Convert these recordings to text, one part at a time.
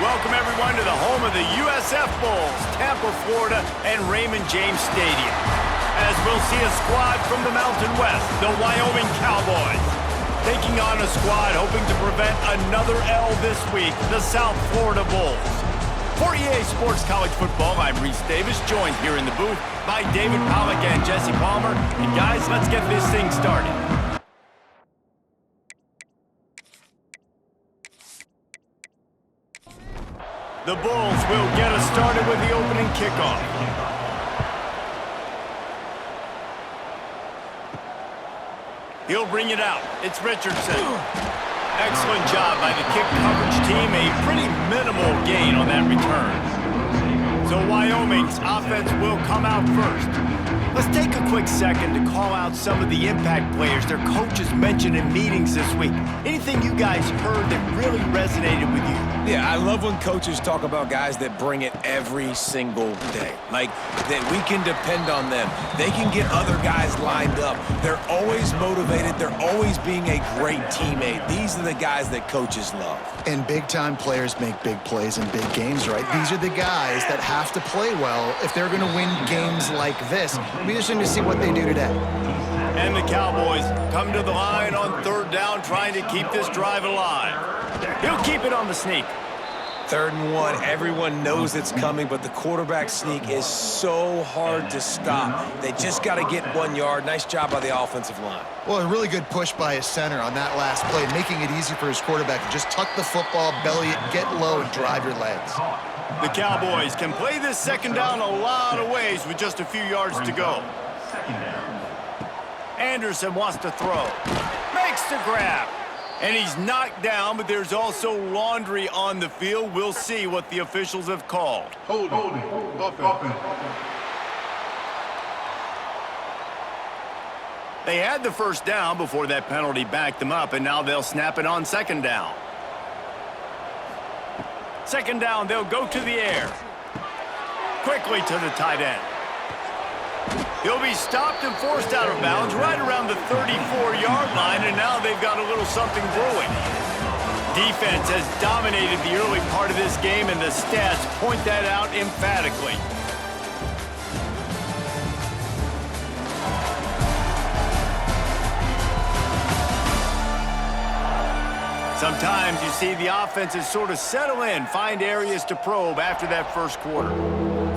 Welcome, everyone, to the home of the USF Bulls, Tampa, Florida, and Raymond James Stadium. As we'll see a squad from the Mountain West, the Wyoming Cowboys, taking on a squad hoping to prevent another L this week, the South Florida Bulls. For EA Sports College Football, I'm Reese Davis, joined here in the booth by David Pollack and Jesse Palmer. And guys, let's get this thing started. The Bulls will get us started with the opening kickoff. He'll bring it out. It's Richardson. Excellent job by the kick coverage team. A pretty minimal gain on that return. So Wyoming's offense will come out first. Let's take a quick second to call out some of the impact players their coaches mentioned in meetings this week. Anything you guys heard that really resonated with you? Yeah, I love when coaches talk about guys that bring it every single day. Like, that we can depend on them. They can get other guys lined up. They're always motivated. They're always being a great teammate. These are the guys that coaches love. And big-time players make big plays in big games, right? These are the guys that have to play well if they're going to win games like this. It'll be interesting to see what they do today. And the Cowboys come to the line on third down, trying to keep this drive alive. He'll keep it on the sneak. 3rd and 1, everyone knows it's coming, but the quarterback sneak is so hard to stop. They just got to get 1 yard. Nice job by the offensive line. Well, a really good push by his center on that last play, making it easy for his quarterback to just tuck the football, belly it, get low, and drive your legs. The Cowboys can play this second down a lot of ways with just a few yards to go. Anderson wants to throw. Makes the grab. And he's knocked down, but there's also laundry on the field. We'll see what the officials have called. Hold it. They had the first down before that penalty backed them up, and now they'll snap it on second down. Second down, they'll go to the air. Quickly to the tight end. He'll be stopped and forced out of bounds right around the 34-yard line, and now they've got a little something brewing. Defense has dominated the early part of this game, and the stats point that out emphatically. Sometimes you see the offenses sort of settle in, find areas to probe after that first quarter.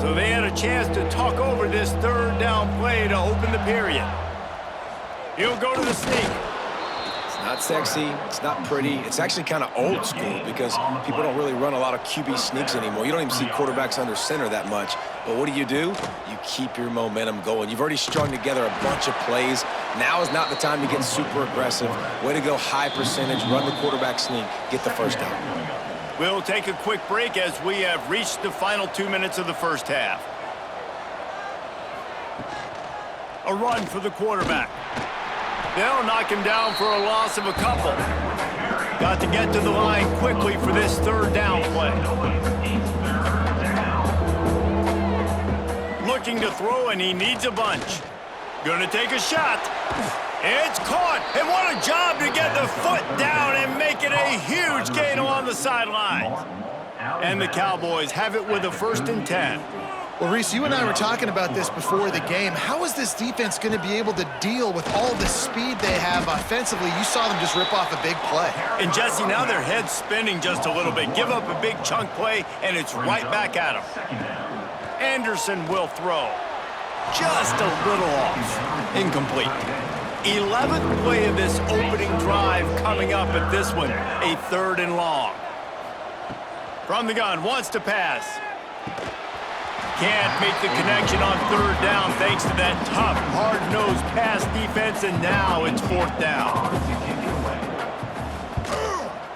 So they had a chance to talk over this third down play to open the period. He'll go to the sneak. It's not sexy. It's not pretty. It's actually kind of old school because people don't really run a lot of QB sneaks anymore. You don't even see quarterbacks under center that much. But what do? You keep your momentum going. You've already strung together a bunch of plays. Now is not the time to get super aggressive. Way to go high percentage, run the quarterback sneak, get the first down. We'll take a quick break as we have reached the final 2 minutes of the first half. A run for the quarterback. They'll knock him down for a loss of a couple. Got to get to the line quickly for this third down play. Looking to throw, and he needs a bunch. Gonna take a shot. It's caught, and what a job to get the foot down and make it a huge gain along the sidelines. And the Cowboys have it with a 1st and 10. Well, Reese, you and I were talking about this before the game. How is this defense going to be able to deal with all the speed they have offensively? You saw them just rip off a big play. And, Jesse, now their head's spinning just a little bit. Give up a big chunk play, and it's right back at them. Anderson will throw. Just a little off. Incomplete. 11th play of this opening drive coming up at this one. A 3rd and long. From the gun, wants to pass. Can't make the connection on 3rd down thanks to that tough, hard-nosed pass defense, and now it's 4th down.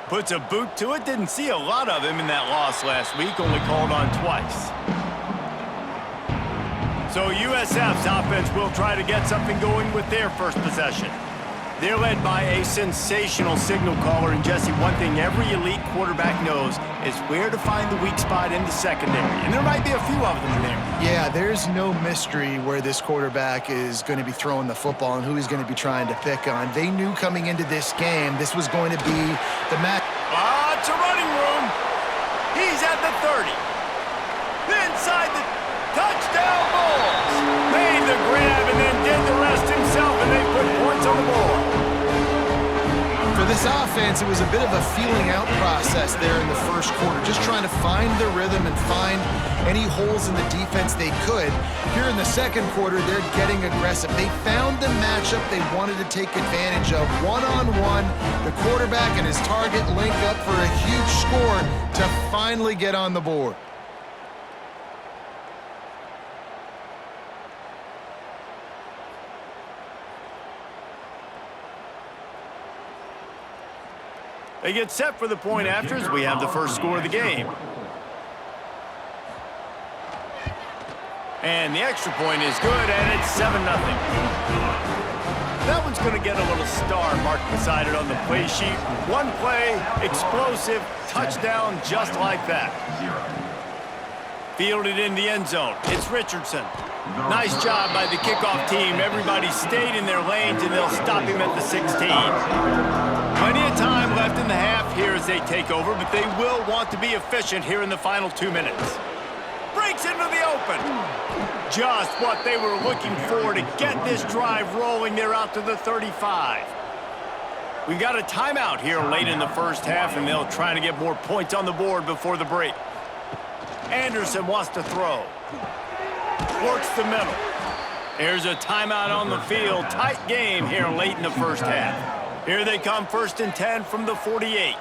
Puts a boot to it. Didn't see a lot of him in that loss last week, only called on twice. So USF's offense will try to get something going with their first possession. They're led by a sensational signal caller, and Jesse, one thing every elite quarterback knows is where to find the weak spot in the secondary, and there might be a few of them there. Yeah, there's no mystery where this quarterback is going to be throwing the football and who he's going to be trying to pick on. They knew coming into this game this was going to be the match. It's a running room. He's inside the touchdown Bulls. Made the grab and then did the rest himself, and they put points on the board. For this offense, it was a bit of a feeling out process there in the first quarter, just trying to find the rhythm and find any holes in the defense they could. Here in the second quarter, they're getting aggressive. They found the matchup they wanted to take advantage of. One-on-one, the quarterback and his target link up for a huge score to finally get on the board. They get set for the point afters. We have the first score of the game. And the extra point is good, and it's 7-0. That one's going to get a little star marked beside it on the play sheet. One play, explosive, touchdown just like that. Fielded in the end zone. It's Richardson. Nice job by the kickoff team. Everybody stayed in their lanes, and they'll stop him at the 16. Plenty of time left in the half here as they take over, but they will want to be efficient here in the final 2 minutes. Breaks into the open. Just what they were looking for to get this drive rolling. They're out to the 35. We got a timeout here late in the first half, and they'll try to get more points on the board before the break. Anderson wants to throw. Works the middle. Here's a timeout on the field. Tight game here late in the first half. Here they come, 1st and 10 from the 48.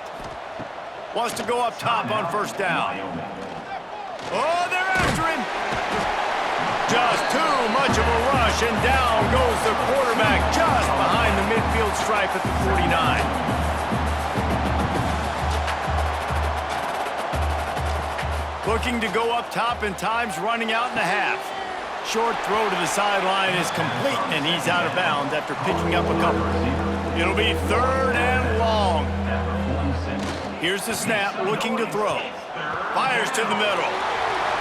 Wants to go up top on first down. Oh, they're after him. Just too much of a rush, and down goes the quarterback just behind the midfield stripe at the 49. Looking to go up top, and time's running out in the half. Short throw to the sideline is complete, and he's out of bounds after picking up a couple. It'll be 3rd and long. Here's the snap, looking to throw. Fires to the middle.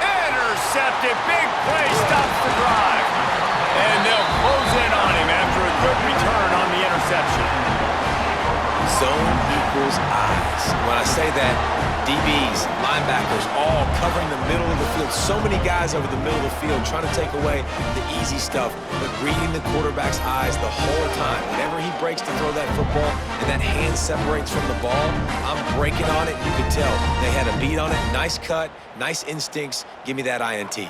Intercepted, big play, stops the drive. And they'll close in on him after a good return on the interception. Zone equals eyes. When I say that, DBs, linebackers, all covering the middle of the field. So many guys over the middle of the field trying to take away the easy stuff, but reading the quarterback's eyes the whole time. Whenever he breaks to throw that football and that hand separates from the ball, I'm breaking on it. You can tell they had a beat on it. Nice cut, nice instincts. Give me that INT.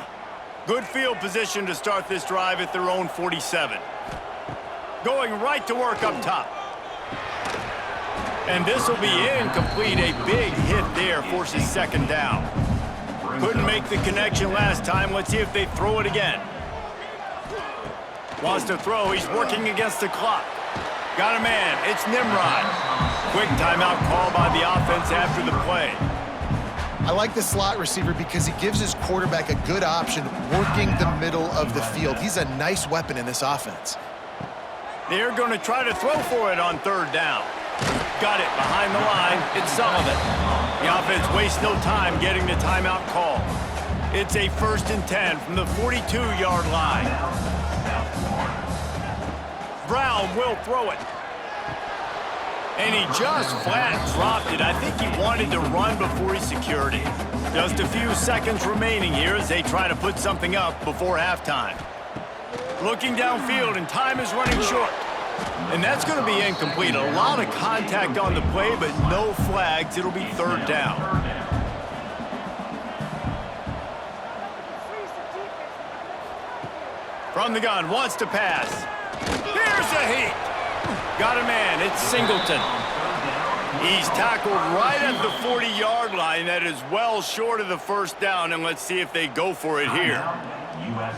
Good field position to start this drive at their own 47. Going right to work up top. And this will be incomplete. A big hit there forces 2nd down. Couldn't make the connection last time. Let's see if they throw it again. Wants to throw. He's working against the clock. Got a man. It's Nimrod. Quick timeout call by the offense after the play. I like the slot receiver because he gives his quarterback a good option working the middle of the field. He's a nice weapon in this offense. They're going to try to throw for it on 3rd down. Got it behind the line. It's Sullivan. The offense wastes no time getting the timeout call. It's a 1st and 10 from the 42-yard line. Brown will throw it. And he just flat dropped it. I think he wanted to run before he secured it. Just a few seconds remaining here as they try to put something up before halftime. Looking downfield, and time is running short. And that's going to be incomplete. A lot of contact on the play, but no flags. It'll be 3rd down. From the gun, wants to pass. Here's a heat. Got a man. It's Singleton. He's tackled right at the 40-yard line. That is well short of the 1st down, and let's see if they go for it here.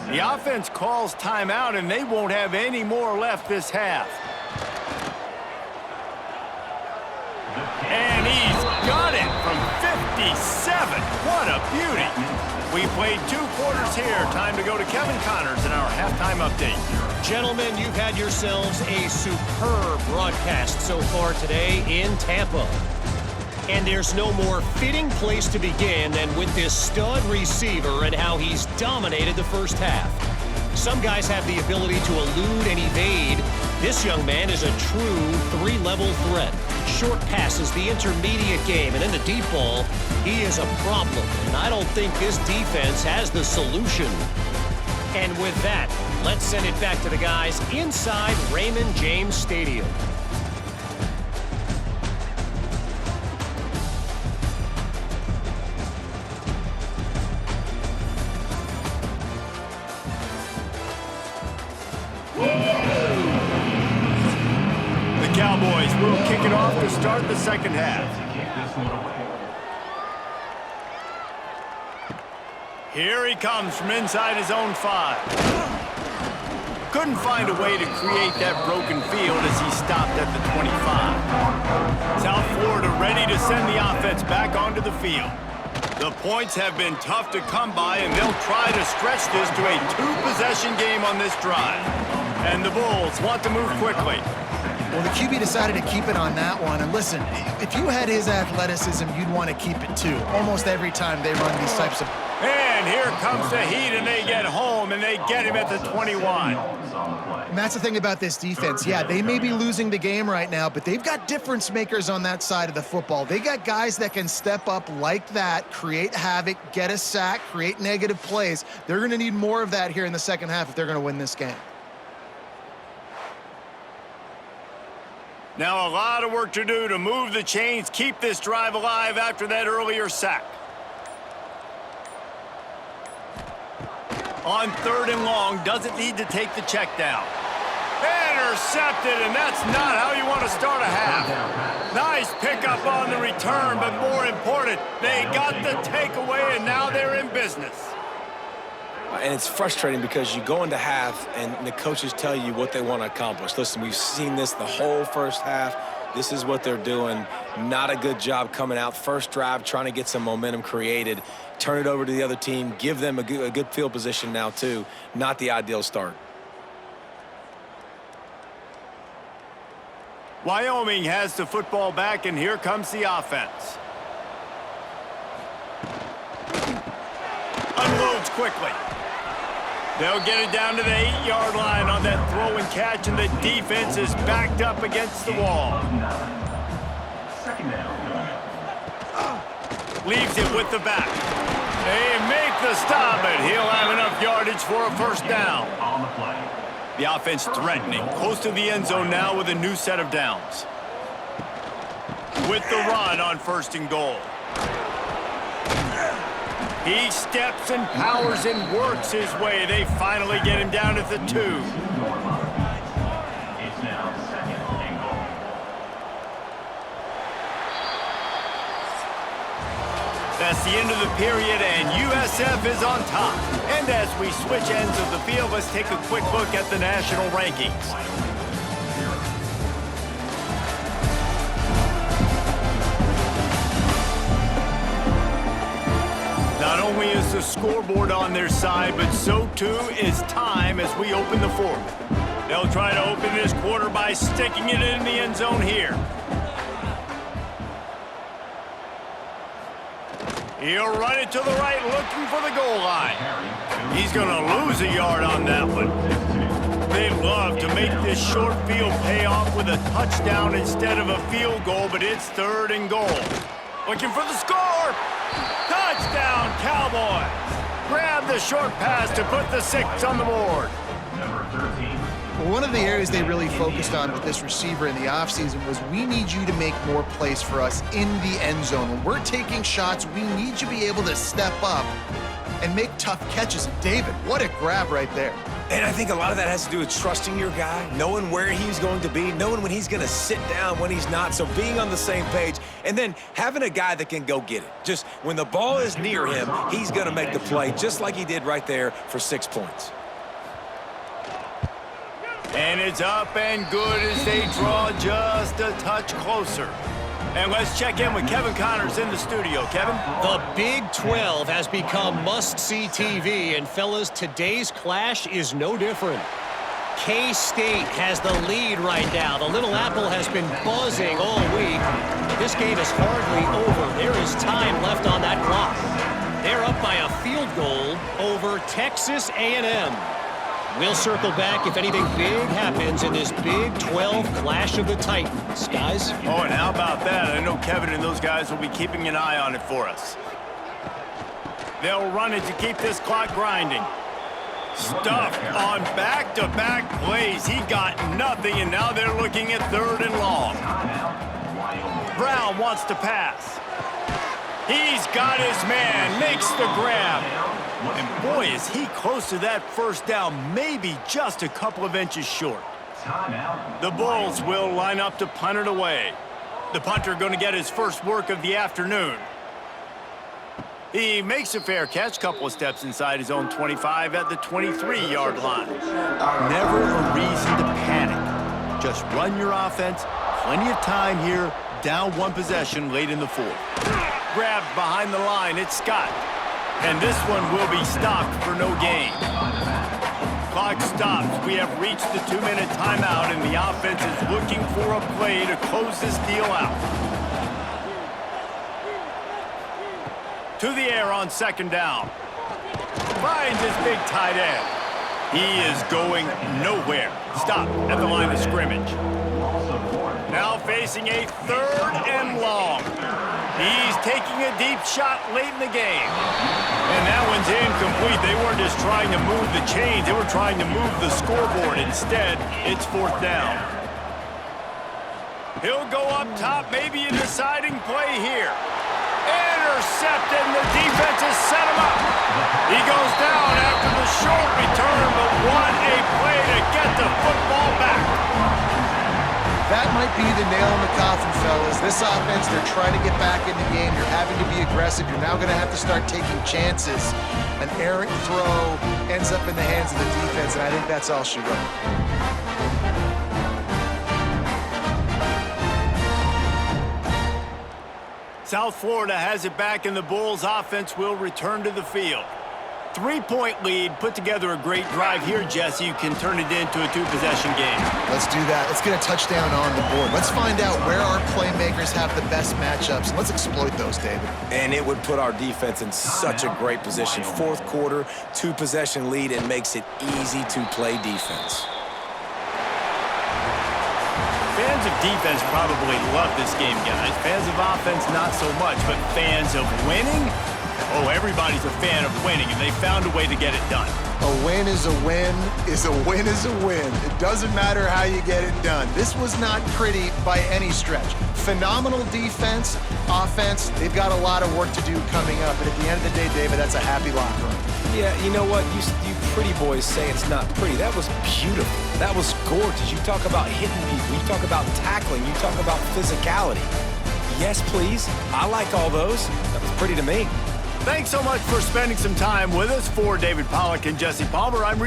The offense calls timeout, and they won't have any more left this half. And he's got it from 57. What a beauty. We played 2 quarters here. Time to go to Kevin Connors in our halftime update. Gentlemen, you've had yourselves a superb broadcast so far today in Tampa. And there's no more fitting place to begin than with this stud receiver and how he's dominated the first half. Some guys have the ability to elude and evade, This young man is a true three-level threat. Short passes, the intermediate game, and in the deep ball, he is a problem. And I don't think this defense has the solution. And with that, let's send it back to the guys inside Raymond James Stadium. Cowboys will kick it off to start the second half. Here he comes from inside his own 5. Couldn't find a way to create that broken field as he stopped at the 25. South Florida ready to send the offense back onto the field. The points have been tough to come by, and they'll try to stretch this to a 2-possession game on this drive. And the Bulls want to move quickly. Well, the QB decided to keep it on that one. And listen, if you had his athleticism, you'd want to keep it too. Almost every time they run these types of... And here comes the heat, and they get home, and they get him at the 21. And that's the thing about this defense. Yeah, they may be losing the game right now, but they've got difference makers on that side of the football. They got guys that can step up like that, create havoc, get a sack, create negative plays. They're going to need more of that here in the second half if they're going to win this game. Now a lot of work to do to move the chains, keep this drive alive after that earlier sack. On 3rd and long, doesn't need to take the check down. Intercepted, and that's not how you want to start a half. Nice pickup on the return, but more important, they got the takeaway, and now they're in business. And it's frustrating because you go into half and the coaches tell you what they want to accomplish. Listen, we've seen this the whole first half. This is what they're doing. Not a good job coming out. First drive, trying to get some momentum created. Turn it over to the other team. Give them a good field position now, too. Not the ideal start. Wyoming has the football back, and here comes the offense. Unloads quickly. They'll get it down to the 8-yard line on that throw and catch, and the defense is backed up against the wall. Leaves it with the back. They make the stop, and he'll have enough yardage for a first down. The offense threatening, close to the end zone now with a new set of downs. With the run on 1st and goal. He steps and powers and works his way. They finally get him down at the 2. That's the end of the period, and USF is on top. And as we switch ends of the field, let's take a quick look at the national rankings. Not only is the scoreboard on their side, but so too is time as we open the 4th. They'll try to open this quarter by sticking it in the end zone here. He'll run it to the right, looking for the goal line. He's going to lose a yard on that one. They'd love to make this short field pay off with a touchdown instead of a field goal, but it's 3rd and goal. Looking for the score. Touchdown, Cowboys. Grab the short pass to put the 6 on the board. Well, one of the areas they really focused on with this receiver in the offseason was we need you to make more plays for us in the end zone. When we're taking shots, we need you to be able to step up and make tough catches. And David, what a grab right there. And I think a lot of that has to do with trusting your guy, knowing where he's going to be, knowing when he's going to sit down, when he's not. So being on the same page, and then having a guy that can go get it. Just when the ball is near him, he's going to make the play, just like he did right there for 6 points. And it's up and good as they draw just a touch closer. And let's check in with Kevin Connors in the studio. Kevin? The Big 12 has become must-see TV, and fellas, today's clash is no different. K-State has the lead right now. The Little Apple has been buzzing all week. This game is hardly over. There is time left on that clock. They're up by a field goal over Texas A&M. We'll circle back if anything big happens in this Big 12 Clash of the Titans. Guys? Oh, and how about that? I know Kevin and those guys will be keeping an eye on it for us. They'll run it to keep this clock grinding. Stuffed on back-to-back plays. He got nothing, and now they're looking at 3rd and long. Brown wants to pass. He's got his man, makes the grab. And boy, is he close to that first down, maybe just a couple of inches short. The Bulls will line up to punt it away. The punter going to get his first work of the afternoon. He makes a fair catch, couple of steps inside his own 25 at the 23-yard line. Never a reason to panic. Just run your offense. Plenty of time here, down 1 possession late in the 4th. Grabbed behind the line, it's Scott. And this one will be stopped for no gain. Clock stops. We have reached the 2-minute timeout, and the offense is looking for a play to close this deal out. To the air on 2nd down. Finds his big tight end. He is going nowhere. Stop at the line of scrimmage. Now facing a 3rd and long. He's taking a deep shot late in the game. And that one's incomplete. They weren't just trying to move the chains. They were trying to move the scoreboard. Instead, it's 4th down. He'll go up top, maybe a deciding play here. Intercepted, and the defense has set him up. He goes down after the short return, but what a play to get the football back. That might be the nail in the coffin, fellas. This offense, they're trying to get back in the game. You're having to be aggressive. You're now going to have to start taking chances. An errant throw ends up in the hands of the defense, and I think that's all she wrote. South Florida has it back, and the Bulls offense will return to the field. 3-point lead, put together a great drive here, Jesse. You can turn it into a 2-possession game. Let's do that. Let's get a touchdown on the board. Let's find out where our playmakers have the best matchups. Let's exploit those, David. And it would put our defense in such a great position. 4th quarter, 2-possession lead, and makes it easy to play defense. Fans of defense probably love this game, guys. Fans of offense, not so much. But fans of winning? Oh, everybody's a fan of winning, and they found a way to get it done. A win is a win is a win is a win. It doesn't matter how you get it done. This was not pretty by any stretch. Phenomenal defense, offense. They've got a lot of work to do coming up. But at the end of the day, David, that's a happy locker room. Yeah, you know what? You pretty boys say it's not pretty. That was beautiful. That was gorgeous. You talk about hitting people. You talk about tackling. You talk about physicality. Yes, please. I like all those. That was pretty to me. Thanks so much for spending some time with us. For David Pollack and Jesse Palmer, I'm Reese